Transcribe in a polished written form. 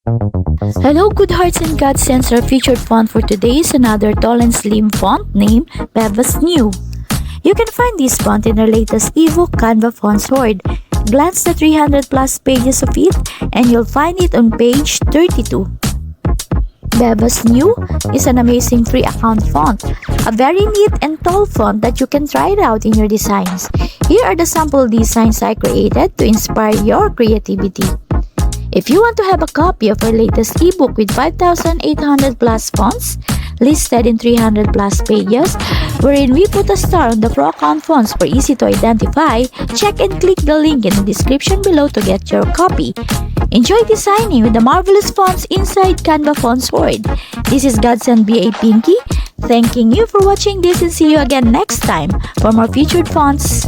Hello good hearts and godsends, our featured font for today is another tall and slim font named BEBAS NEUE. You can find this font in our latest ebook, Canva Fontshord. Glance the 300 plus pages of it and you'll find it on page 32. BEBAS NEUE is an amazing free account font, a very neat and tall font that you can try it out in your designs. Here are the sample designs I created to inspire your creativity. If you want to have a copy of our latest ebook with 5,800 plus fonts, listed in 300 plus pages, wherein we put a star on the pro account fonts for easy to identify, check and click the link in the description below to get your copy. Enjoy designing with the marvelous fonts inside Canva Fontshord. This is Godsend BA Pinky, thanking you for watching this and see you again next time for more featured fonts.